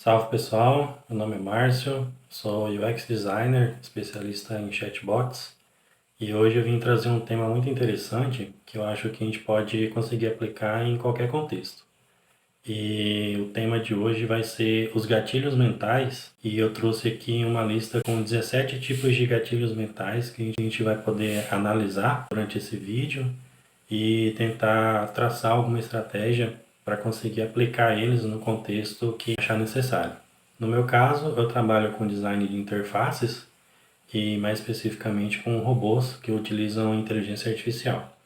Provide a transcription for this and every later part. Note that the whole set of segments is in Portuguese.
Salve pessoal, meu nome é Márcio, sou UX Designer, especialista em chatbots e hoje eu vim trazer um tema muito interessante que eu acho que a gente pode conseguir aplicar em qualquer contexto. E o tema de hoje vai ser os gatilhos mentais e eu trouxe aqui uma lista com 17 tipos de gatilhos mentais que a gente vai poder analisar durante esse vídeo e tentar traçar alguma estratégia para conseguir aplicar eles no contexto que achar necessário. No meu caso, eu trabalho com design de interfaces e mais especificamente com robôs que utilizam inteligência artificial.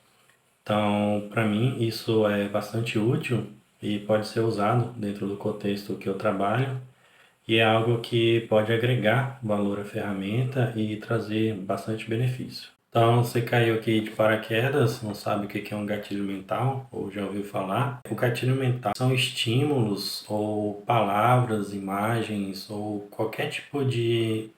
Então, para mim, isso é bastante útil e pode ser usado dentro do contexto que eu trabalho e é algo que pode agregar valor à ferramenta e trazer bastante benefício. Então, você caiu aqui de paraquedas, não sabe o que é um gatilho mental, ou já ouviu falar? O gatilho mental são estímulos ou palavras, imagens ou qualquer tipo de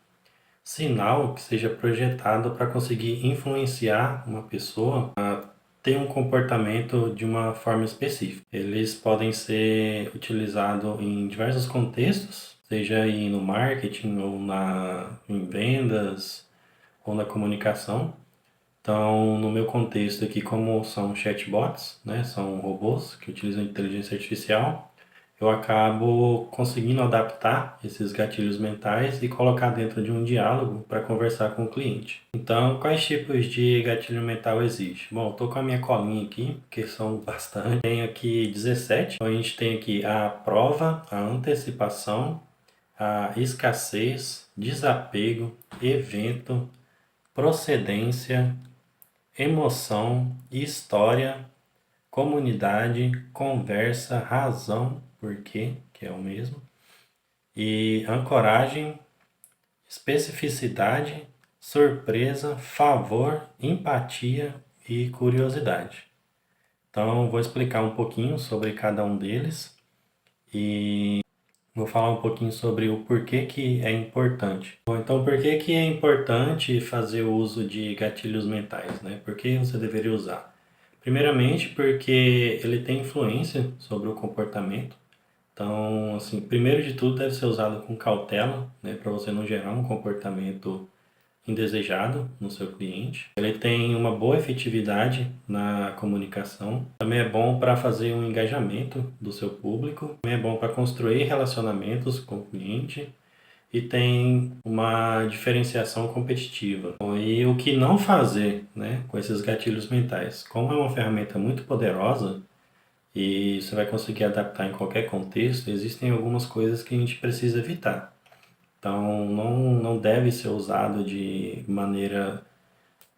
sinal que seja projetado para conseguir influenciar uma pessoa a ter um comportamento de uma forma específica. Eles podem ser utilizados em diversos contextos, seja aí no marketing ou em vendas ou na comunicação. Então, no meu contexto aqui, como são chatbots, né, são robôs que utilizam inteligência artificial, eu acabo conseguindo adaptar esses gatilhos mentais e colocar dentro de um diálogo para conversar com o cliente. Então, quais tipos de gatilho mental existe? Bom, estou com a minha colinha aqui, porque são bastante. Tenho aqui 17. Então, a gente tem aqui a prova, a antecipação, a escassez, desapego, evento, procedência, emoção, história, comunidade, conversa, razão, porquê, que é o mesmo, e ancoragem, especificidade, surpresa, favor, empatia e curiosidade. Então, vou explicar um pouquinho sobre cada um deles e vou falar um pouquinho sobre o porquê que é importante. Bom, então, por que que é importante fazer o uso de gatilhos mentais, né? Por que você deveria usar? Primeiramente, porque ele tem influência sobre o comportamento. Então, assim, primeiro de tudo deve ser usado com cautela, né, para você não gerar um comportamento indesejado no seu cliente. Ele tem uma boa efetividade na comunicação. Também é bom para fazer um engajamento do seu público. Também é bom para construir relacionamentos com o cliente e tem uma diferenciação competitiva. Bom, e o que não fazer, né, com esses gatilhos mentais? Como é uma ferramenta muito poderosa e você vai conseguir adaptar em qualquer contexto, existem algumas coisas que a gente precisa evitar. Então, não deve ser usado de maneira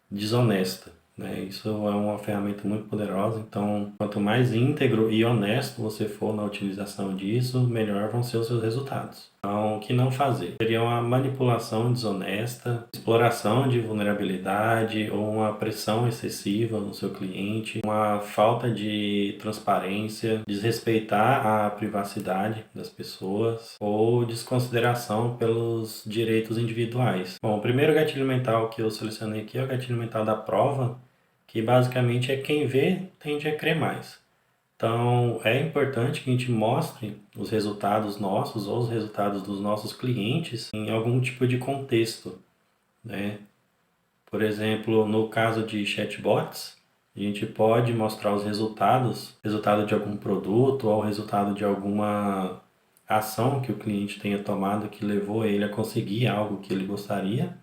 desonesta, né? Isso é uma ferramenta muito poderosa, então quanto mais íntegro e honesto você for na utilização disso, melhor vão ser os seus resultados. Então, o que não fazer? Seria uma manipulação desonesta, exploração de vulnerabilidade ou uma pressão excessiva no seu cliente, uma falta de transparência, desrespeitar a privacidade das pessoas ou desconsideração pelos direitos individuais. Bom, o primeiro gatilho mental que eu selecionei aqui é o gatilho mental da prova, que basicamente é quem vê tende a crer mais. Então, é importante que a gente mostre os resultados nossos ou os resultados dos nossos clientes em algum tipo de contexto, né? Por exemplo, no caso de chatbots, a gente pode mostrar os resultados, resultado de algum produto ou resultado de alguma ação que o cliente tenha tomado que levou ele a conseguir algo que ele gostaria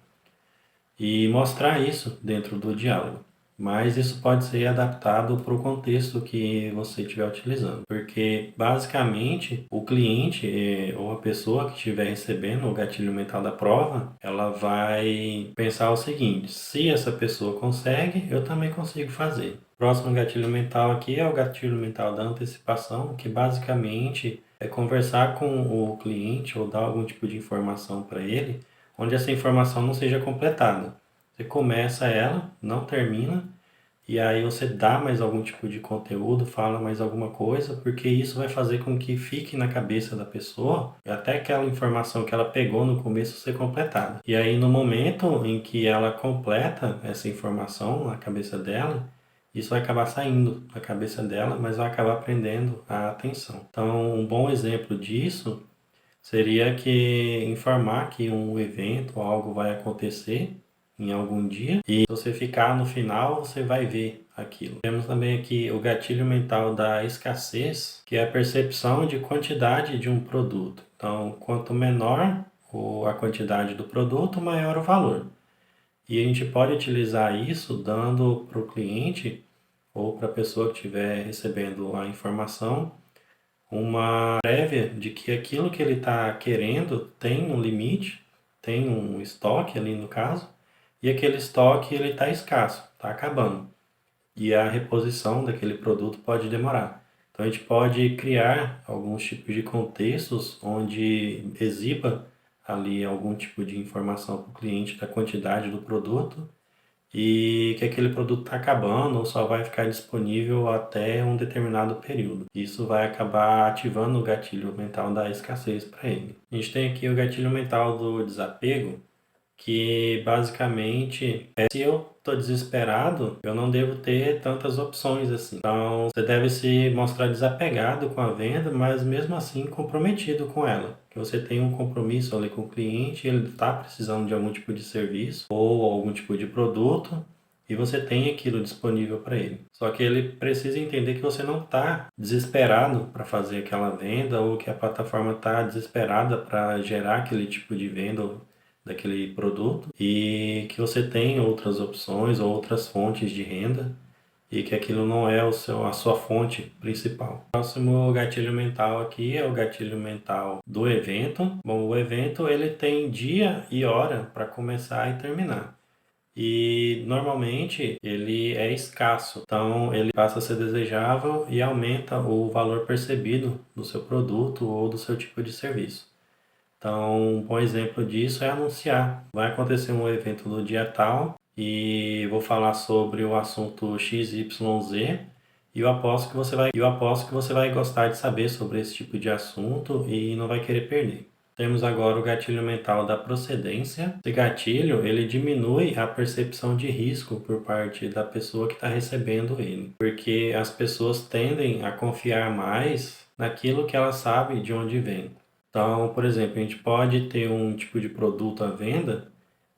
e mostrar isso dentro do diálogo. Mas isso pode ser adaptado para o contexto que você estiver utilizando, porque basicamente o cliente ou a pessoa que estiver recebendo o gatilho mental da prova, ela vai pensar o seguinte: se essa pessoa consegue, eu também consigo fazer. O próximo gatilho mental aqui é o gatilho mental da antecipação, que basicamente é conversar com o cliente ou dar algum tipo de informação para ele onde essa informação não seja completada. Você começa ela, não termina, e aí você dá mais algum tipo de conteúdo, fala mais alguma coisa, porque isso vai fazer com que fique na cabeça da pessoa até aquela informação que ela pegou no começo ser completada. E aí no momento em que ela completa essa informação na cabeça dela, isso vai acabar saindo da cabeça dela, mas vai acabar prendendo a atenção. Então, um bom exemplo disso seria que informar que um evento ou algo vai acontecer em algum dia e se você ficar no final, você vai ver aquilo. Temos também aqui o gatilho mental da escassez, que é a percepção de quantidade de um produto. Então, quanto menor a quantidade do produto, maior o valor. E a gente pode utilizar isso dando para o cliente ou para a pessoa que estiver recebendo a informação uma prévia de que aquilo que ele está querendo tem um limite, tem um estoque ali no caso, e aquele estoque ele está escasso, está acabando. E a reposição daquele produto pode demorar. Então a gente pode criar alguns tipos de contextos onde exiba ali algum tipo de informação para o cliente da quantidade do produto e que aquele produto está acabando ou só vai ficar disponível até um determinado período. Isso vai acabar ativando o gatilho mental da escassez para ele. A gente tem aqui o gatilho mental do desapego, que basicamente é se eu estou desesperado, eu não devo ter tantas opções assim. Então, você deve se mostrar desapegado com a venda, mas mesmo assim comprometido com ela. Que você tem um compromisso ali com o cliente, ele está precisando de algum tipo de serviço ou algum tipo de produto e você tem aquilo disponível para ele. Só que ele precisa entender que você não está desesperado para fazer aquela venda ou que a plataforma está desesperada para gerar aquele tipo de venda daquele produto e que você tem outras opções ou outras fontes de renda e que aquilo não é a sua fonte principal. O próximo gatilho mental aqui é o gatilho mental do evento. Bom, o evento ele tem dia e hora para começar e terminar. E normalmente ele é escasso, então ele passa a ser desejável e aumenta o valor percebido do seu produto ou do seu tipo de serviço. Então, um bom exemplo disso é anunciar. Vai acontecer um evento no dia tal e vou falar sobre o assunto XYZ e eu aposto que você vai gostar de saber sobre esse tipo de assunto e não vai querer perder. Temos agora o gatilho mental da procedência. Esse gatilho, ele diminui a percepção de risco por parte da pessoa que está recebendo ele, porque as pessoas tendem a confiar mais naquilo que ela sabe de onde vem. Então, por exemplo, a gente pode ter um tipo de produto à venda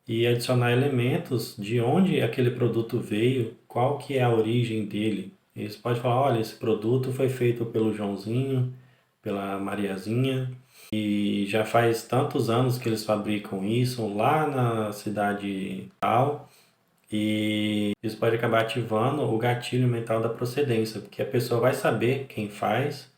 e adicionar elementos de onde aquele produto veio, qual que é a origem dele. E você pode falar, olha, esse produto foi feito pelo Joãozinho, pela Mariazinha, e já faz tantos anos que eles fabricam isso lá na cidade tal, e isso pode acabar ativando o gatilho mental da procedência, porque a pessoa vai saber quem faz,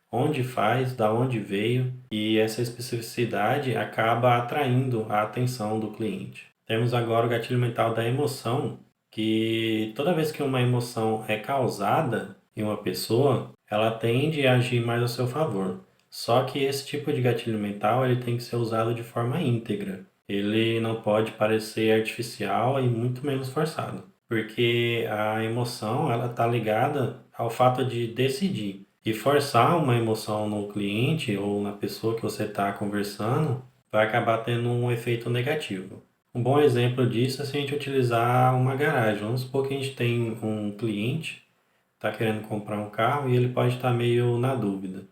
onde faz, da onde veio, e essa especificidade acaba atraindo a atenção do cliente. Temos agora o gatilho mental da emoção, que toda vez que uma emoção é causada em uma pessoa, ela tende a agir mais a seu favor. Só que esse tipo de gatilho mental ele tem que ser usado de forma íntegra. Ele não pode parecer artificial e muito menos forçado, porque a emoção ela está ligada ao fato de decidir. E forçar uma emoção no cliente ou na pessoa que você está conversando vai acabar tendo um efeito negativo. Um bom exemplo disso é se a gente utilizar uma garagem. Vamos supor que a gente tem um cliente que está querendo comprar um carro e ele pode estar meio na dúvida.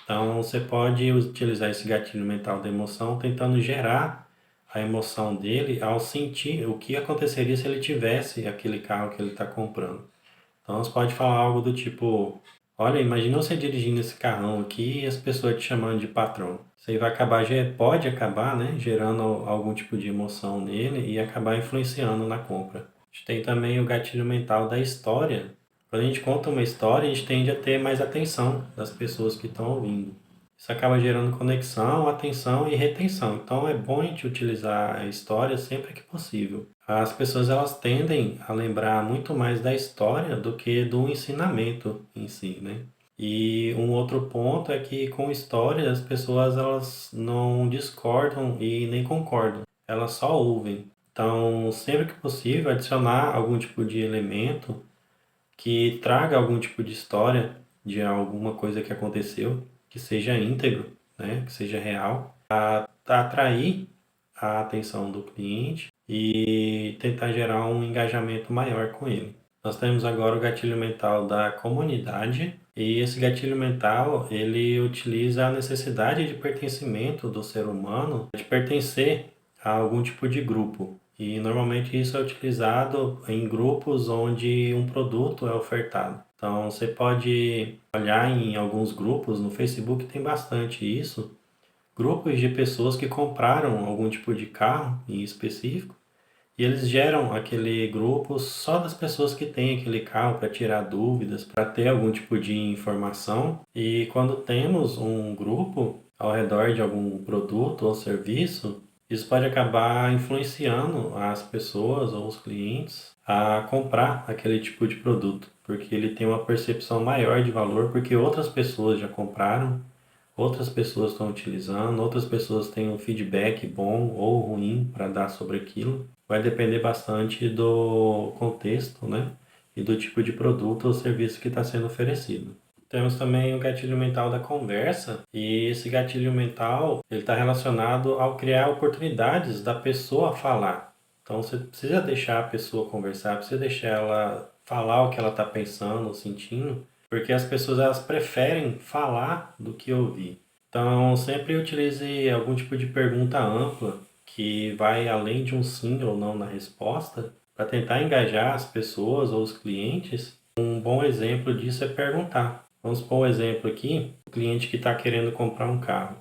Então você pode utilizar esse gatilho mental da emoção tentando gerar a emoção dele ao sentir o que aconteceria se ele tivesse aquele carro que ele está comprando. Então você pode falar algo do tipo, olha, imagina você dirigindo esse carrão aqui e as pessoas te chamando de patrão. Isso aí vai acabar, pode acabar, né, gerando algum tipo de emoção nele e acabar influenciando na compra. A gente tem também o gatilho mental da história. Quando a gente conta uma história, a gente tende a ter mais atenção das pessoas que estão ouvindo. Isso acaba gerando conexão, atenção e retenção. Então é bom a gente utilizar a história sempre que possível. As pessoas elas tendem a lembrar muito mais da história do que do ensinamento em si, né? E um outro ponto é que com história as pessoas elas não discordam e nem concordam, elas só ouvem. Então, sempre que possível, adicionar algum tipo de elemento que traga algum tipo de história de alguma coisa que aconteceu, que seja íntegro, né? Que seja real, para atrair a atenção do cliente e tentar gerar um engajamento maior com ele. Nós temos agora o gatilho mental da comunidade. E esse gatilho mental, ele utiliza a necessidade de pertencimento do ser humano, de pertencer a algum tipo de grupo. E normalmente isso é utilizado em grupos onde um produto é ofertado. Então você pode olhar em alguns grupos, no Facebook tem bastante isso, grupos de pessoas que compraram algum tipo de carro em específico e eles geram aquele grupo só das pessoas que têm aquele carro para tirar dúvidas, para ter algum tipo de informação. E quando temos um grupo ao redor de algum produto ou serviço, isso pode acabar influenciando as pessoas ou os clientes a comprar aquele tipo de produto, porque ele tem uma percepção maior de valor, porque outras pessoas já compraram, outras pessoas estão utilizando, outras pessoas têm um feedback bom ou ruim para dar sobre aquilo. Vai depender bastante do contexto, né? E do tipo de produto ou serviço que está sendo oferecido. Temos também o gatilho mental da conversa, e esse gatilho mental ele está relacionado ao criar oportunidades da pessoa falar. Então você precisa deixar a pessoa conversar, precisa deixar ela falar o que ela está pensando, sentindo, porque as pessoas elas preferem falar do que ouvir. Então sempre utilize algum tipo de pergunta ampla que vai além de um sim ou não na resposta para tentar engajar as pessoas ou os clientes. Um bom exemplo disso é perguntar. Vamos pôr um exemplo aqui, o cliente que está querendo comprar um carro.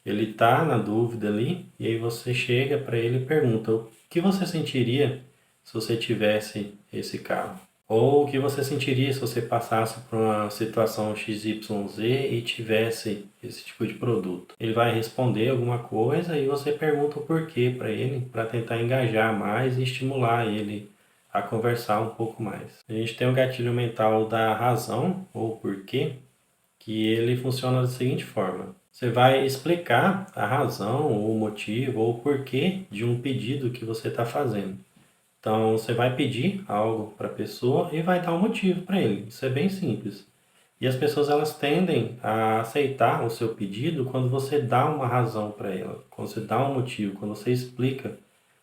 Ele está na dúvida ali, e aí você chega para ele e pergunta: o que você sentiria se você tivesse esse carro? Ou o que você sentiria se você passasse por uma situação XYZ e tivesse esse tipo de produto? Ele vai responder alguma coisa e você pergunta o porquê para ele, para tentar engajar mais e estimular ele a conversar um pouco mais. A gente tem o gatilho mental da razão ou porquê, que ele funciona da seguinte forma: você vai explicar a razão, ou o motivo, ou o porquê de um pedido que você está fazendo. Então, você vai pedir algo para a pessoa e vai dar um motivo para ele. Isso é bem simples. E as pessoas elas tendem a aceitar o seu pedido quando você dá uma razão para ela, quando você dá um motivo, quando você explica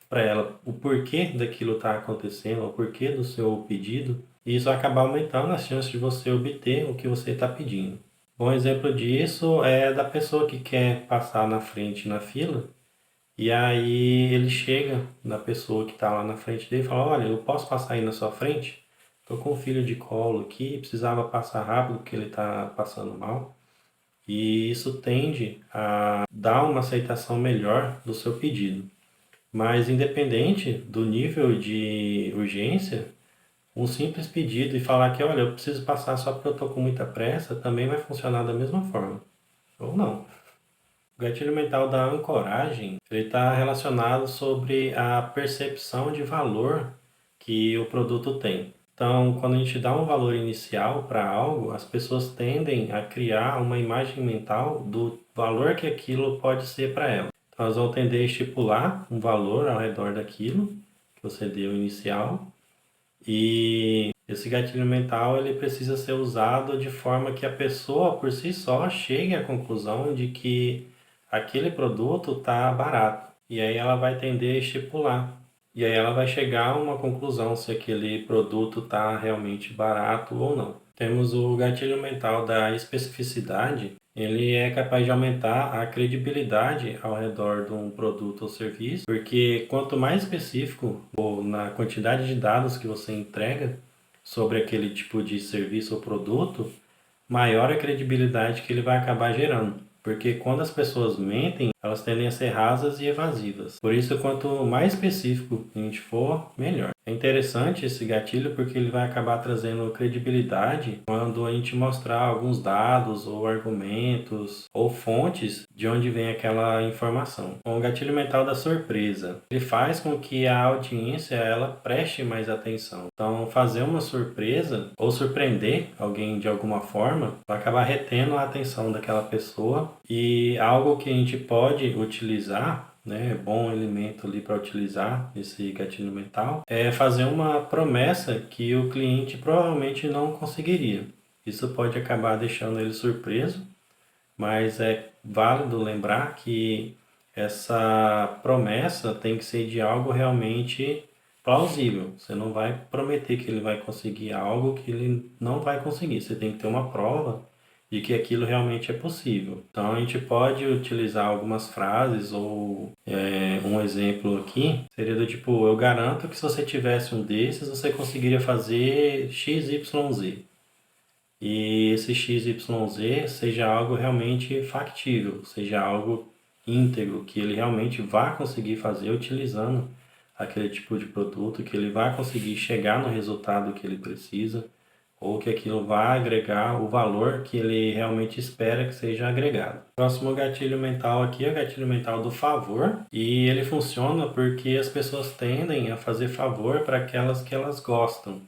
para ela o porquê daquilo está acontecendo, o porquê do seu pedido, e isso vai acabar aumentando as chances de você obter o que você está pedindo. Bom exemplo disso é da pessoa que quer passar na frente na fila, e aí ele chega na pessoa que está lá na frente dele e fala: olha, eu posso passar aí na sua frente? Estou com um filho de colo aqui, precisava passar rápido porque ele está passando mal. E isso tende a dar uma aceitação melhor do seu pedido. Mas independente do nível de urgência, um simples pedido e falar que, olha, eu preciso passar só porque eu estou com muita pressa, também vai funcionar da mesma forma. Ou não. O gatilho mental da ancoragem, ele está relacionado sobre a percepção de valor que o produto tem. Então, quando a gente dá um valor inicial para algo, as pessoas tendem a criar uma imagem mental do valor que aquilo pode ser para elas. Então, elas vão tender a estipular um valor ao redor daquilo que você deu inicial, e esse gatilho mental ele precisa ser usado de forma que a pessoa por si só chegue à conclusão de que aquele produto está barato. E aí ela vai tender a estipular. E aí ela vai chegar a uma conclusão se aquele produto está realmente barato ou não. Temos o gatilho mental da especificidade. Ele é capaz de aumentar a credibilidade ao redor de um produto ou serviço, porque quanto mais específico ou na quantidade de dados que você entrega sobre aquele tipo de serviço ou produto, maior a credibilidade que ele vai acabar gerando. Porque quando as pessoas mentem, elas tendem a ser rasas e evasivas. Por isso, quanto mais específico a gente for, melhor. É interessante esse gatilho porque ele vai acabar trazendo credibilidade quando a gente mostrar alguns dados ou argumentos ou fontes de onde vem aquela informação. O gatilho mental da surpresa, ele faz com que a audiência ela preste mais atenção. Então, fazer uma surpresa ou surpreender alguém de alguma forma vai acabar retendo a atenção daquela pessoa, e algo que a gente pode utilizar, né, bom elemento ali para utilizar esse gatilho mental, é fazer uma promessa que o cliente provavelmente não conseguiria. Isso pode acabar deixando ele surpreso, mas é válido lembrar que essa promessa tem que ser de algo realmente plausível. Você não vai prometer que ele vai conseguir algo que ele não vai conseguir. Você tem que ter uma prova de que aquilo realmente é possível. Então a gente pode utilizar algumas frases ou um exemplo aqui seria do tipo: eu garanto que se você tivesse um desses, você conseguiria fazer XYZ. E esse XYZ seja algo realmente factível, seja algo íntegro, que ele realmente vá conseguir fazer utilizando aquele tipo de produto, que ele vai conseguir chegar no resultado que ele precisa, ou que aquilo vai agregar o valor que ele realmente espera que seja agregado. O próximo gatilho mental aqui é o gatilho mental do favor, e ele funciona porque as pessoas tendem a fazer favor para aquelas que elas gostam.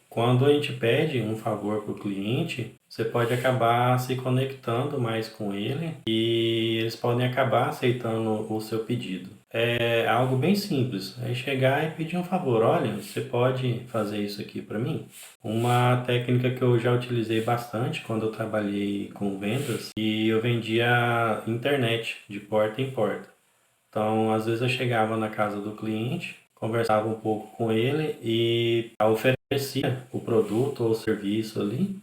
Quando a gente pede um favor para o cliente, você pode acabar se conectando mais com ele e eles podem acabar aceitando o seu pedido. É algo bem simples, é chegar e pedir um favor. Olha, você pode fazer isso aqui para mim? Uma técnica que eu já utilizei bastante quando eu trabalhei com vendas e eu vendia internet de porta em porta. Então, às vezes eu chegava na casa do cliente, conversava um pouco com ele e oferecia o produto ou o serviço ali.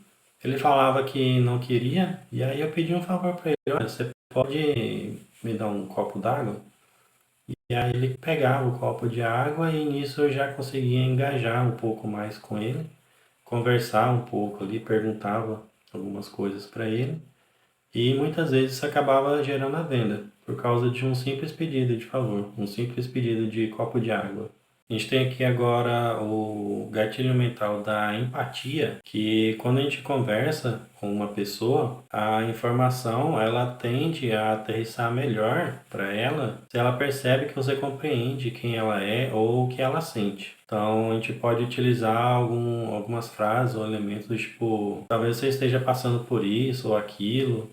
Ele falava que não queria e aí eu pedi um favor para ele: olha, você pode me dar um copo d'água? E aí ele pegava o copo de água e nisso eu já conseguia engajar um pouco mais com ele, conversar um pouco ali, perguntava algumas coisas para ele. E muitas vezes isso acabava gerando a venda, por causa de um simples pedido de favor, um simples pedido de copo de água. A gente tem aqui agora o gatilho mental da empatia, que quando a gente conversa com uma pessoa, a informação ela tende a aterrissar melhor para ela se ela percebe que você compreende quem ela é ou o que ela sente. Então a gente pode utilizar algumas frases ou elementos do tipo: talvez você esteja passando por isso ou aquilo,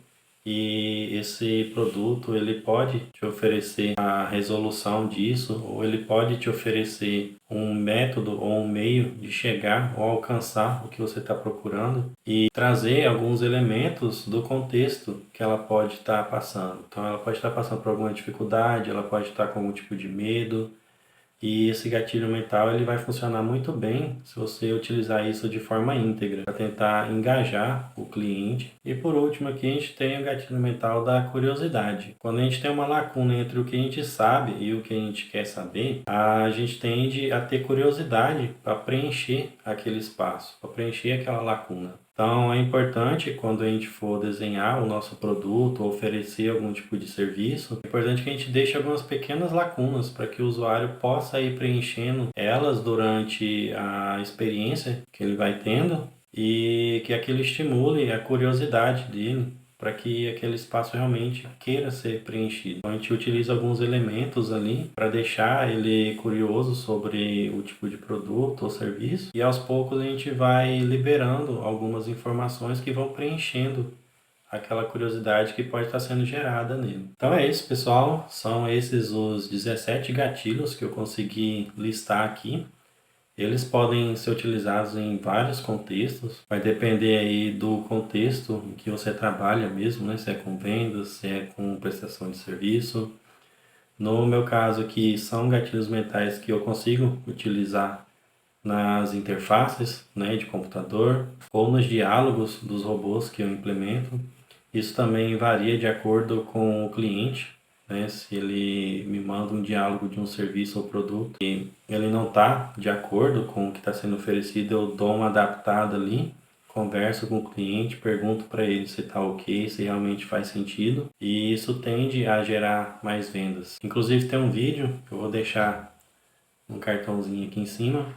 e esse produto ele pode te oferecer a resolução disso, ou ele pode te oferecer um método ou um meio de chegar ou alcançar o que você está procurando e trazer alguns elementos do contexto que ela pode estar passando. Então ela pode estar passando por alguma dificuldade, ela pode estar com algum tipo de medo, e esse gatilho mental ele vai funcionar muito bem se você utilizar isso de forma íntegra, para tentar engajar o cliente. E por último aqui a gente tem o gatilho mental da curiosidade. Quando a gente tem uma lacuna entre o que a gente sabe e o que a gente quer saber, a gente tende a ter curiosidade para preencher aquele espaço, para preencher aquela lacuna. Então é importante, quando a gente for desenhar o nosso produto ou oferecer algum tipo de serviço, é importante que a gente deixe algumas pequenas lacunas para que o usuário possa ir preenchendo elas durante a experiência que ele vai tendo e que aquilo estimule a curiosidade dele para que aquele espaço realmente queira ser preenchido. Então, a gente utiliza alguns elementos ali para deixar ele curioso sobre o tipo de produto ou serviço, e aos poucos a gente vai liberando algumas informações que vão preenchendo aquela curiosidade que pode estar sendo gerada nele. Então é isso, pessoal. São esses os 17 gatilhos que eu consegui listar aqui. Eles podem ser utilizados em vários contextos, vai depender aí do contexto em que você trabalha mesmo, né? Se é com vendas, se é com prestação de serviço. No meu caso aqui, são gatilhos mentais que eu consigo utilizar nas interfaces, né, de computador ou nos diálogos dos robôs que eu implemento. Isso também varia de acordo com o cliente, né? Se ele me manda um diálogo de um serviço ou produto e ele não está de acordo com o que está sendo oferecido, eu dou uma adaptada ali, converso com o cliente, pergunto para ele se está ok, se realmente faz sentido, e isso tende a gerar mais vendas. Inclusive tem um vídeo, eu vou deixar um cartãozinho aqui em cima,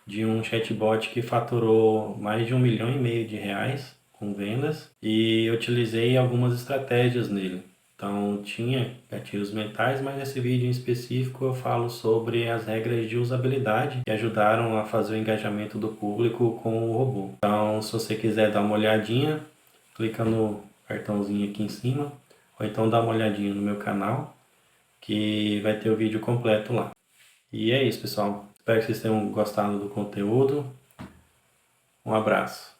de um chatbot que faturou mais de 1,5 milhão de reais com vendas, e eu utilizei algumas estratégias nele. Então tinha gatilhos mentais, mas nesse vídeo em específico eu falo sobre as regras de usabilidade que ajudaram a fazer o engajamento do público com o robô. Então, se você quiser dar uma olhadinha, clica no cartãozinho aqui em cima, ou então dá uma olhadinha no meu canal, que vai ter o vídeo completo lá. E é isso, pessoal. Espero que vocês tenham gostado do conteúdo. Um abraço.